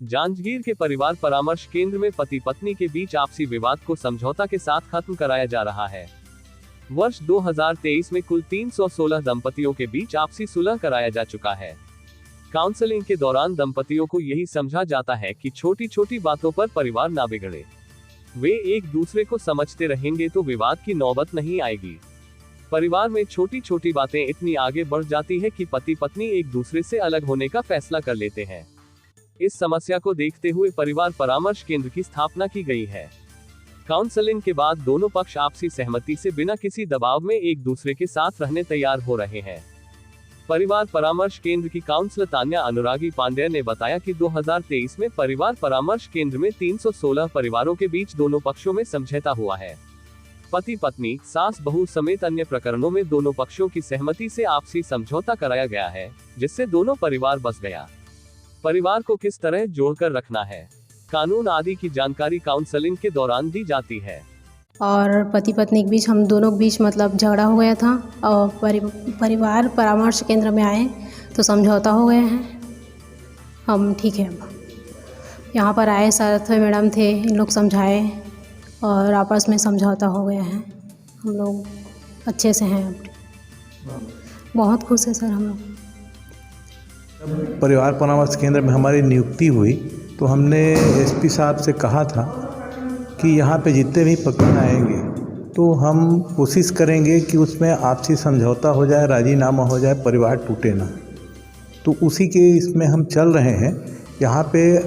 जांजगीर के परिवार परामर्श केंद्र में पति पत्नी के बीच आपसी विवाद को समझौता के साथ खत्म कराया जा रहा है। वर्ष 2023 में कुल 316 दंपतियों के बीच आपसी सुलह कराया जा चुका है। काउंसलिंग के दौरान दंपतियों को यही समझा जाता है कि छोटी छोटी बातों पर परिवार ना बिगड़े। वे एक दूसरे को समझते रहेंगे तो विवाद की नौबत नहीं आएगी। परिवार में छोटी छोटी बातें इतनी आगे बढ़ जाती है कि पति पत्नी एक दूसरे से अलग होने का फैसला कर लेते हैं। इस समस्या को देखते हुए परिवार परामर्श केंद्र की स्थापना की गई है। काउंसलिंग के बाद दोनों पक्ष आपसी सहमति से बिना किसी दबाव में एक दूसरे के साथ रहने तैयार हो रहे हैं। परिवार परामर्श केंद्र की काउंसलर तान्या अनुरागी पांडेय ने बताया कि 2023 में परिवार परामर्श केंद्र में 316 परिवारों के बीच दोनों पक्षों में समझौता हुआ है। पति पत्नी, सास बहू समेत अन्य प्रकरणों में दोनों पक्षों की सहमति से आपसी समझौता कराया गया है, जिससे दोनों परिवार बस गया। परिवार को किस तरह जोड़कर रखना है, कानून आदि की जानकारी काउंसलिंग के दौरान दी जाती है। और पति पत्नी के बीच, हम दोनों के बीच मतलब झगड़ा हो गया था और परिवार परामर्श केंद्र में आए तो समझौता हो गए हैं। हम ठीक है, यहाँ पर आए, साथ मैडम थे, इन लोग समझाए और आपस में समझौता हो गया है। हम लोग अच्छे से हैं, बहुत खुश है सर हम लोग। परिवार परामर्श केंद्र में हमारी नियुक्ति हुई तो हमने एसपी साहब से कहा था कि यहाँ पे जितने भी प्रकरण आएंगे तो हम कोशिश करेंगे कि उसमें आपसी समझौता हो जाए, राजीनामा हो जाए, परिवार टूटे ना। तो उसी के इसमें हम चल रहे हैं। यहाँ पे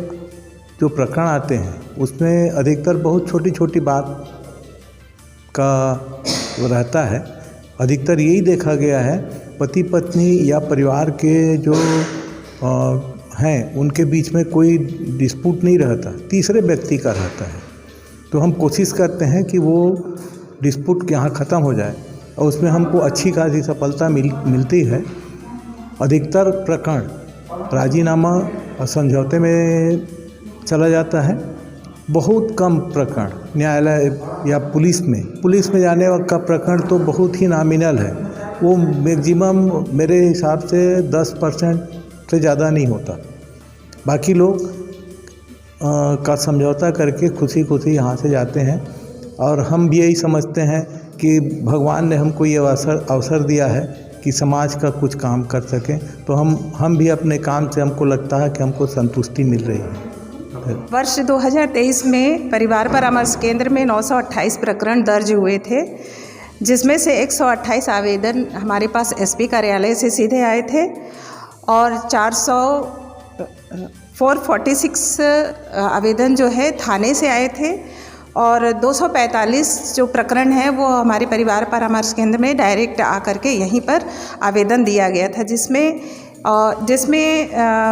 जो प्रकरण आते हैं उसमें अधिकतर बहुत छोटी छोटी बात का रहता है। अधिकतर यही देखा गया है, पति पत्नी या परिवार के जो हैं उनके बीच में कोई डिस्प्यूट नहीं रहता, तीसरे व्यक्ति का रहता है। तो हम कोशिश करते हैं कि वो डिस्प्यूट यहाँ ख़त्म हो जाए और उसमें हमको अच्छी खासी सफलता मिलती है। अधिकतर प्रकरण राजीनामा और समझौते में चला जाता है। बहुत कम प्रकरण न्यायालय या पुलिस में जाने का प्रकरण तो बहुत ही नॉमिनल है। वो मैक्सिमम मेरे हिसाब से 10% से ज़्यादा नहीं होता। बाकी लोग का समझौता करके खुशी खुशी यहाँ से जाते हैं। और हम भी यही समझते हैं कि भगवान ने हमको ये अवसर दिया है कि समाज का कुछ काम कर सकें, तो हम भी अपने काम से हमको लगता है कि हमको संतुष्टि मिल रही है। वर्ष 2023 में परिवार परामर्श केंद्र में 928 प्रकरण दर्ज हुए थे, जिसमें से 128 आवेदन हमारे पास एसपी कार्यालय से सीधे आए थे और 446 आवेदन जो है थाने से आए थे और 245 जो प्रकरण है वो हमारे परिवार परामर्श केंद्र में डायरेक्ट आकर के यहीं पर आवेदन दिया गया था, जिसमें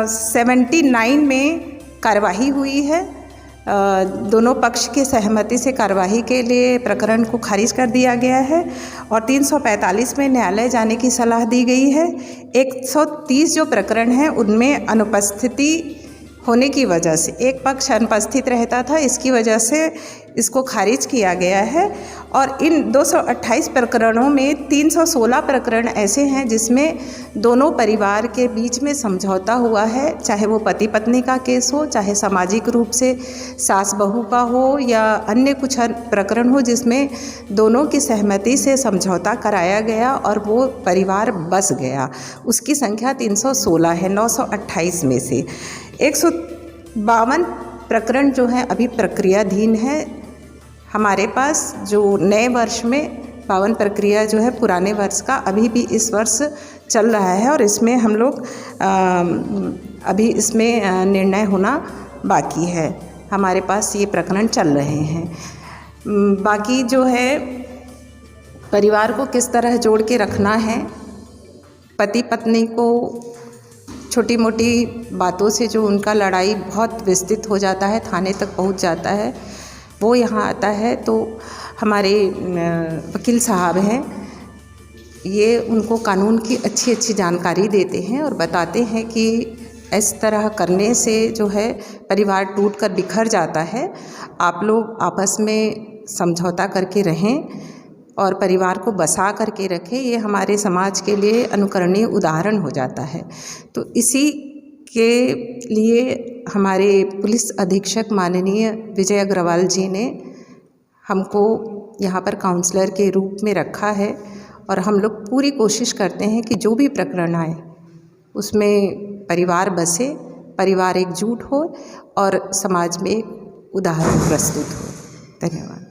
79 में कार्यवाही हुई है। दोनों पक्ष की सहमति से कार्यवाही के लिए प्रकरण को खारिज कर दिया गया है और 345 में न्यायालय जाने की सलाह दी गई है। 130 जो प्रकरण हैं उनमें अनुपस्थिति होने की वजह से, एक पक्ष अनुपस्थित रहता था, इसकी वजह से इसको खारिज किया गया है। और इन 228 प्रकरणों में 316 प्रकरण ऐसे हैं जिसमें दोनों परिवार के बीच में समझौता हुआ है, चाहे वो पति पत्नी का केस हो, चाहे सामाजिक रूप से सास बहू का हो या अन्य कुछ प्रकरण हो, जिसमें दोनों की सहमति से समझौता कराया गया और वो परिवार बस गया। उसकी संख्या 316 है 928 में से। 152 प्रकरण जो है अभी प्रक्रियाधीन है हमारे पास। जो नए वर्ष में 52 प्रक्रिया जो है पुराने वर्ष का अभी भी इस वर्ष चल रहा है और इसमें हम लोग अभी इसमें निर्णय होना बाकी है। हमारे पास ये प्रकरण चल रहे हैं। बाकी जो है परिवार को किस तरह जोड़ के रखना है, पति पत्नी को छोटी मोटी बातों से जो उनका लड़ाई बहुत विस्तृत हो जाता है, थाने तक पहुंच जाता है, वो यहाँ आता है तो हमारे वकील साहब हैं, ये उनको कानून की अच्छी जानकारी देते हैं और बताते हैं कि इस तरह करने से जो है परिवार टूट कर बिखर जाता है। आप लोग आपस में समझौता करके रहें और परिवार को बसा करके रखें, ये हमारे समाज के लिए अनुकरणीय उदाहरण हो जाता है। तो इसी के लिए हमारे पुलिस अधीक्षक माननीय विजय अग्रवाल जी ने हमको यहाँ पर काउंसलर के रूप में रखा है और हम लोग पूरी कोशिश करते हैं कि जो भी प्रकरण आए उसमें परिवार बसे, परिवार एकजुट हो और समाज में एक उदाहरण प्रस्तुत हो। धन्यवाद।